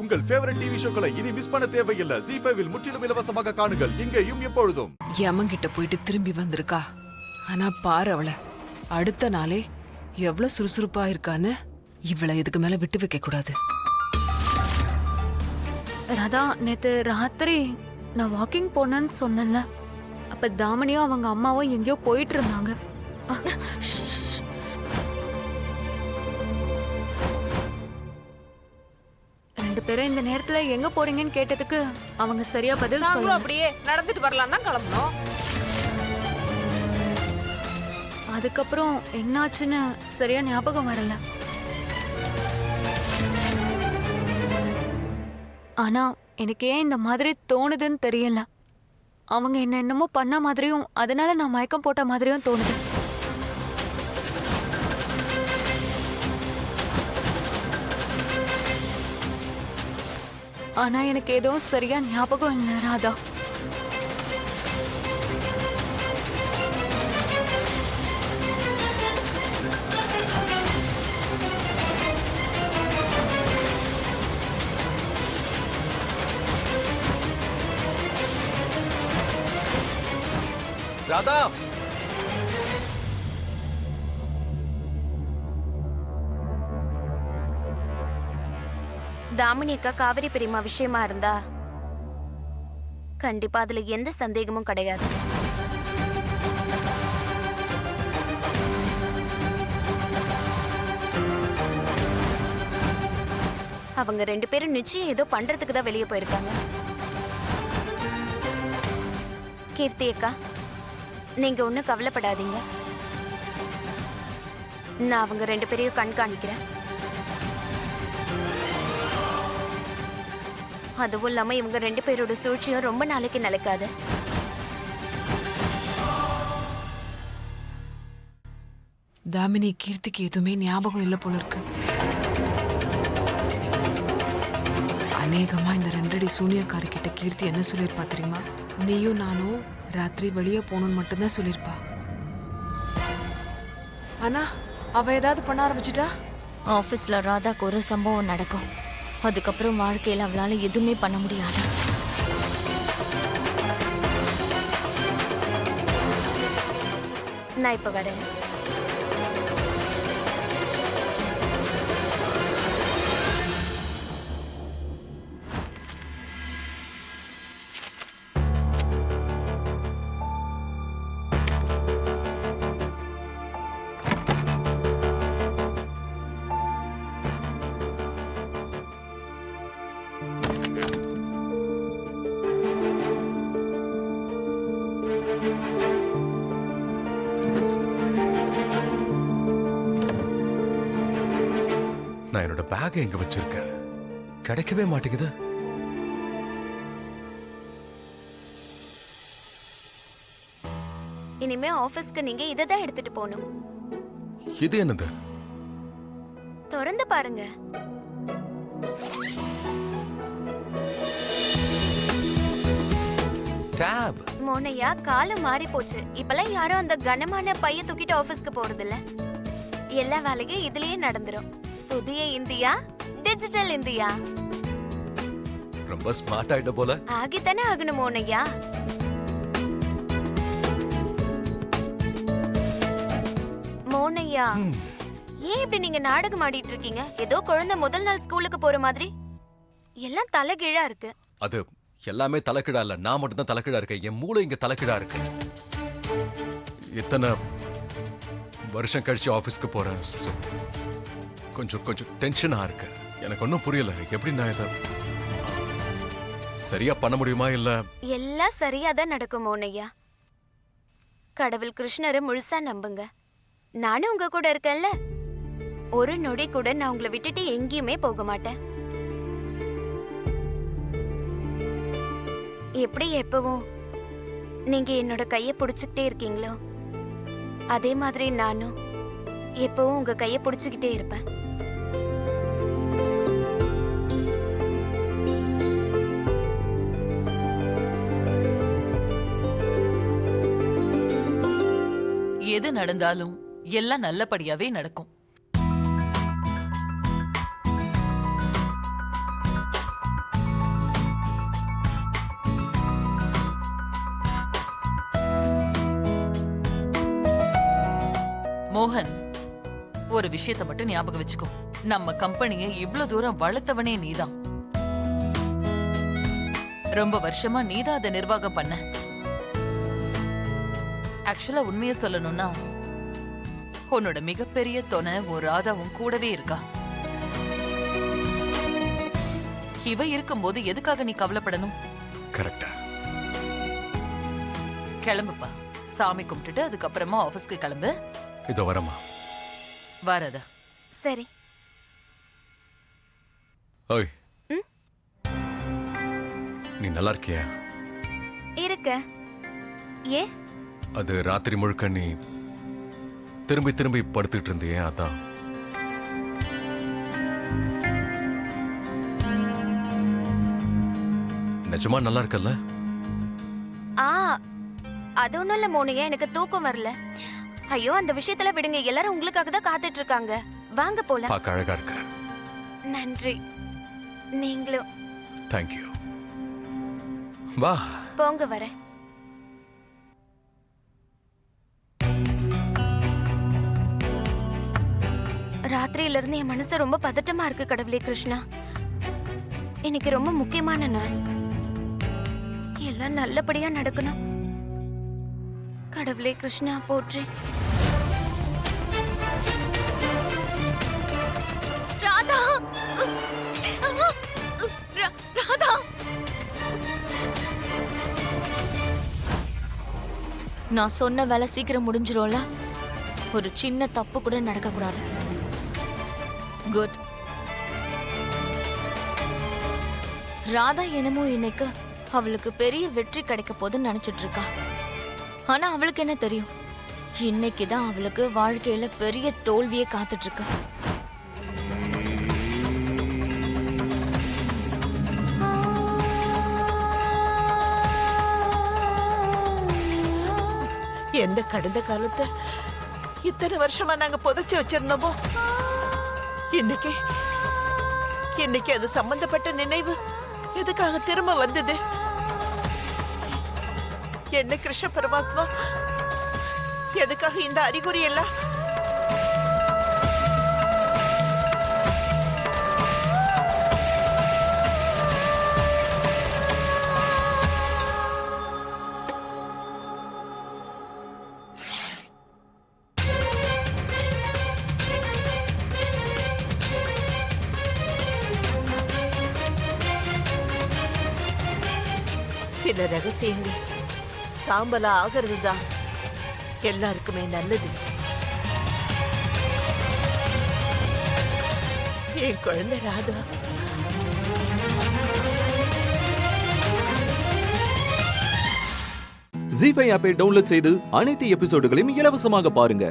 உங்கள் favourite TV ஷோக்களை இனி miss பண்ண தேவையில்லை. ZEE5 இல் முற்றிலும் இலவசமாக காணுங்கள், இங்கேயும் எப்பொழுதும். யமங்கிட்ட போயிட்டு திரும்பி வந்திருக்கா. ஆனா பாரு அவளை, அடுத்த நாளே எவ்வளவு சுறுசுறுப்பா இருக்கான்னு. இவளை இதுக்கு மேல விட்டு வைக்க கூடாது. ராதா, நேத்து ராத்திரி நான் வாக்கிங் போனேன்னு சொன்னேன்ல, அப்ப தாமனியும் அவங்க அம்மாவும் எங்கேயோ போயிட்டு இருந்தாங்க. ரெண்டு பேரும் இந்த நேரத்துல எங்க போறீங்கன்னு கேட்டதுக்கு அவங்க சரியா பதில் சொல்லல. அப்படியே நடந்துட்டு வரலாம் தான் கிளம்பணும். அதுக்கப்புறம் என்னாச்சுன்னு சரியா ஞாபகம் வரல. ஆனா எனக்கு ஏன் இந்த மாதிரி தோணுதுன்னு தெரியல. அவங்க என்ன என்னமோ பண்ண மாதிரியும் அதனால நான் மயக்கம் போட்ட மாதிரியும் தோணுது. ஆனா எனக்கு எதுவும் சரியா ஞாபகம் இல்லை ராதா. ராதா, தாமினி அக்கா காவிரி பெரியம்மா விஷயமா இருந்தா கண்டிப்பா அதுல எந்த சந்தேகமும் கிடையாது. அவங்க ரெண்டு பேரும் நிச்சயம் ஏதோ பண்றதுக்கு தான் வெளியே போயிருக்காங்க. கீர்த்தி அக்கா, நீங்க ஒன்னும் கவலைப்படாதீங்க. நான் அவங்க ரெண்டு பேரையும் கண்காணிக்கிறேன். அதுவும் இல்லாம இவங்க ரெண்டு பேரோட சூழ்ச்சியும் ரொம்ப நாளைக்கு நிலைக்காது. தாமினி கீர்த்திக்கு எதுவுமே ஞாபகம் இல்லை போல இருக்கு. அநேகமா இந்த 2 அடி சூனியக்காரி கிட்ட கீர்த்தி என்ன சொல்லியிருப்பா தெரியுமா? நீயும் நானும் ராத்திரி வெளியே போகணும்னு மட்டும்தான் சொல்லியிருப்பா. ஆனா அவ ஏதாவது பண்ண ஆரம்பிச்சிட்டா? ஆபீஸ்ல ராதாக்கு ஒரு சம்பவம் நடக்கும். அதுக்கப்புறம் வாழ்க்கையில அவளால எதுவுமே பண்ண முடியாது. நான் இப்ப வரேன். நான் என்னோட பேக்கை எங்க வச்சிருக்கேன்? கிடைக்கவே மாட்டேங்குது. இனிமே ஆபீஸ்க்கு நீங்க இததான் எடுத்துட்டு போகணும். இது என்னது? திறந்து பாருங்க. டேப். மோனையா, காலம் மாறி போச்சு. இப்பெல்லாம் யாரும் அந்த கனமான பைய தூக்கிட்டு ஆபீஸ்க்கு போறது இல்ல. எல்லா வேலையும் இதுலயே நடந்துரும். புதிய இந்தியா, டிஜிட்டல் இந்தியா. ரொம்ப ஸ்மார்ட் ஆயிட்ட போல. ஆகித்தானே ஆகணும் மோனையா. மோனையா, ஏன் இப்படி நீங்க நாடகம் ஆடிட்டு இருக்கீங்க? ஏதோ குழந்தை முதல் நாள் ஸ்கூலுக்கு போற மாதிரி. எல்லாம் தலைகீழா இருக்கு. அது எல்லாமே தலைக்கிடா இல்ல, நான் மட்டும் தான் தலைக்கிடா இருக்கேன். என் மூளை இங்க தலைக்கிடா இருக்கு. இத்தனை வருஷம் கழிச்சு ஆபீஸ்க்கு போறேன். கொஞ்சம் கொஞ்சம் டென்ஷனா இருக்கு. எனக்கு ஒன்றும் புரியல, எப்படி நான் இதை சரியா பண்ண முடியுமா? இல்ல எல்லாம் சரியா தான் நடக்கும் மோனையா. கடவுள் கிருஷ்ணரை முழுசா நம்புங்க. நானும் உங்க கூட இருக்கேன்ல. ஒரு நொடி கூட நான் உங்களை விட்டுட்டு எங்கேயுமே போக மாட்டேன். எப்படி எப்பவும் நீங்க என்னோட கைய பிடிச்சுக்கிட்டே இருக்கீங்களோ, அதே மாதிரி நானும் எப்பவும் உங்க கைய பிடிச்சுக்கிட்டே இருப்பேன். எது நடந்தாலும் எல்லாம் நல்லபடியாவே நடக்கும். மோகன், ஒரு விஷயத்தை மட்டும் ஞாபகம் வச்சுக்கோ. நம்ம கம்பெனியை இவ்ளோ தூரம் வளர்த்தவனே நீதான். ரொம்ப வருஷமா நீதான் அதை நிர்வாகம் பண்ண. ஆக்சுவலா உண்மையை சொல்லணும்னா உன்னோட மிகப்பெரிய துணை ஒரு ராதா உன் கூடவே இருக்கா. இவ இருக்கும்போது எதுக்காக நீ கவலைப்படணும்? கரெக்டா? கிளம்புப்பா, சாமி கும்பிட்டுட்டு அதுக்கப்புறமா ஆபீஸ்க்கு கிளம்பு. இதோ வரமா. வரதா? சரி. ஓய், நீ நல்லா இருக்கியா? இருக்க. ஏ? அது ராத்திரி முழுக்க நீ திரும்பி திரும்பி படுத்துக்கிட்டு இருந்தியே, அதான். நிஜமா நல்லா இருக்கல்ல? அது ஒண்ணும் இல்ல மோனியா, எனக்கு தூக்கம் வரல. ஐயோ, அந்த விஷயத்துல விடுங்க, எல்லாரும் உங்களுக்காக தான் காத்துட்டு இருக்காங்க. வாங்க போலாம். பார்க்க அழகா இருக்க. நன்றி. நீங்களும். தேங்க்யூ. வா போங்க, வரேன். ராத்திரியில இருந்து என் மனசு ரொம்ப பதட்டமா இருக்கு கடவுளே கிருஷ்ணா. இன்னைக்கு ரொம்ப முக்கியமான நாள். எல்லாம் நல்லபடியா நடக்கணும். கடவுளே கிருஷ்ணா போற்றி. ராதா, ராதா, நான் சொன்ன வேலை சீக்கிரம் முடிஞ்சிரும்ல. ஒரு சின்ன தப்பு கூட நடக்க கூடாது. குட். ராதா என்னமோ இன்னைக்கு அவளுக்கு பெரிய வெற்றி கிடைக்க போதுன்னு நினைச்சிட்டு இருக்கா. ஆனா அவளுக்கு என்ன தெரியும், இன்னைக்குதான் அவளுக்கு வாழ்க்கையில பெரிய தோல்வியே காத்துட்டு இருக்கு. எந்த கடந்த காலத்தை இத்தனை வருஷமா நாங்க புதைச்சு வச்சிருந்தோமோ, இன்னைக்கு அது சம்பந்தப்பட்ட நினைவு எதுக்காக திரும்ப வந்தது? என்ன கிருஷ்ண பரமாத்மா, எதுக்காக இந்த அறிகுறி எல்லாம்? சில ரகசியங்கள் சாம்பலா ஆகிறது தான் எல்லாருக்குமே நல்லது. என் குழந்தை ராதா ஜீ5 ஆப்பை டவுன்லோட் செய்து அனைத்து எபிசோடுகளையும் இலவசமாக பாருங்க.